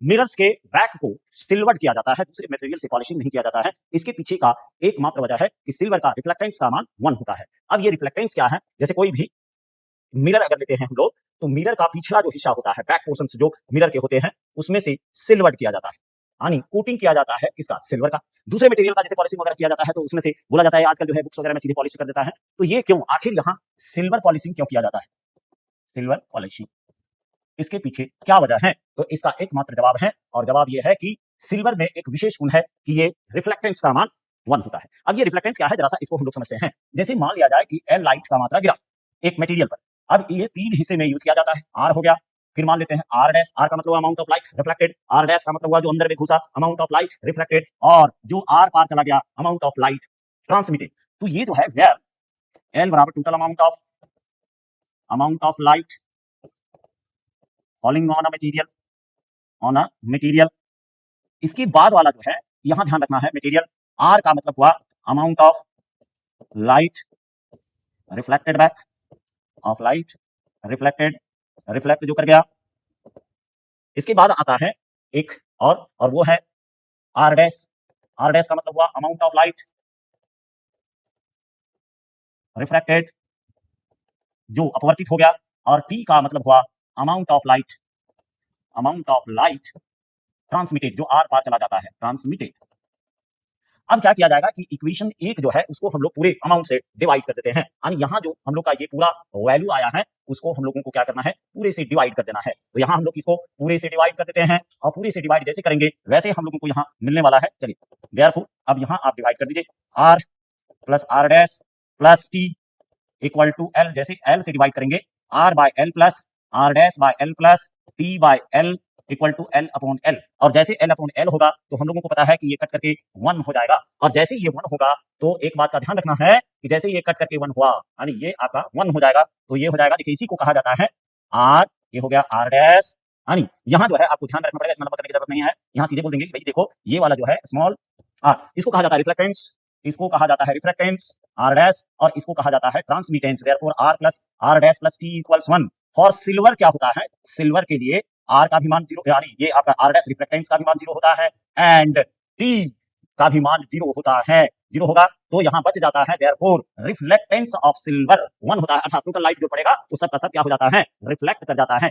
Mirrors के back को silvered किया जाता है, दूसरे मटेरियल से पॉलिशिंग नहीं किया जाता है। इसके पीछे का एकमात्र वजह है कि सिल्वर का रिफ्लेक्टेंस का मान 1 होता है। अब ये रिफ्लेक्टेंस क्या है, जैसे कोई भी मिरर अगर लेते हैं हम लोग, तो मिरर का पिछला जो हिस्सा होता है, बैक पोर्शन जो मिरर के होते हैं, उसमें से सिल्वर्ड किया जाता है, यानी कोटिंग किया जाता है किसका, सिल्वर का। दूसरे मटेरियल का जैसे पॉलिशिंग वगैरह किया जाता है, तो उसमें से बोला जाता है आजकल जो है बुक्स वगैरह में सीधे पॉलिश कर देता है। तो ये क्यों, आखिर यहाँ सिल्वर पॉलिशिंग क्यों किया जाता है, सिल्वर पॉलिशिंग, इसके पीछे क्या वजह है? तो इसका एकमात्र जवाब है, और जवाब ये है कि सिल्वर में एक विशेष गुण है कि ये रिफ्लेक्टेंस का मान 1 होता है। अब ये रिफ्लेक्टेंस क्या है, जरा सा इसको हम लोग समझते हैं। जैसे मान लिया जाए कि एल लाइट का मात्रा गिरा एक मटेरियल पर, अब ये 3 हिस्से में यूज किया जाता है, आर हो गया, फिर मान लेते हैं आर डैश, आर का मतलब amount of light reflected, R dash का मतलब हुआ जो अंदर में घुसा, अमाउंट ऑफ लाइट रिफ्लेक्टेड, और जो आर पार चला गया, अमाउंट ऑफ लाइट ट्रांसमिटेड। तो ये जो है वेयर एल बराबर total amount of light falling on a material. इसके बाद वाला जो है, यहां ध्यान रखना है, मटेरियल, आर का मतलब हुआ amount of light reflected back, of light reflect जो कर गया। इसके बाद आता है एक और वो है आर डैश, आर डैश का मतलब हुआ अमाउंट ऑफ लाइट रिफ्लेक्टेड जो अपवर्तित हो गया, और टी का मतलब हुआ अमाउंट ऑफ लाइट ट्रांसमिटेड जो आर पार चला जाता है, ट्रांसमिटेड। अब क्या किया जाएगा कि इक्वेशन 1 जो है उसको हम लोग पूरे अमाउंट से डिवाइड कर देते हैं, यानी यहाँ जो हम लोग का ये पूरा वैल्यू आया है उसको हम लोगों को क्या करना है, पूरे से डिवाइड कर देना है। तो यहाँ हम लोग इसको पूरे से डिवाइड कर देते हैं, और पूरे से डिवाइड जैसे करेंगे वैसे हम लोगों को यहाँ मिलने वाला है। चलिए देयरफॉर अब यहाँ आप डिवाइड कर दीजिए, R plus R dash plus T equal to L. जैसे एल से डिवाइड करेंगे, R by L plus R dash by L plus T by L equal to L upon L. और जैसे एल अपॉन एल होगा तो हम लोगों को पता है कि ये कट करके 1 हो जाएगा, और जैसे ये 1 होगा तो एक बात का ध्यान रखना है कि जैसे ये कट करके 1 हुआ, यानी ये आपका 1 हो जाएगा, तो ये हो जाएगा, देखिए इसी को कहा जाता है आर, ये हो गया आर डैश, यानी यहाँ जो है आपको ध्यान रखना पड़ेगा, इतना नंबर करने की जरूरत नहीं है, यहाँ सीधे बोल देंगे कि भाई देखो ये वाला जो है स्मॉल आर, इसको कहा जाता है रिफ्लेक्टेंस, इसको कहा जाता है रिफ्रेक्टेंस आर डैश, और इसको कहा जाता है transmittance, therefore R plus R dash plus T equals 1। For silver क्या होता है, सिल्वर के लिए आर का भी मान 0, यानी ये आपका आर डैश रिफ्लेक्टेंस का भी मान 0 होता है, एंड टी का भी मान 0 होता है, 0 होगा तो यहाँ बच जाता है, देयरफॉर रिफ्लेक्टेंस ऑफ सिल्वर 1 होता है, अर्थात टोटल लाइट जो पड़ेगा वो सब का सब क्या हो जाता है, रिफ्लेक्ट कर जाता है।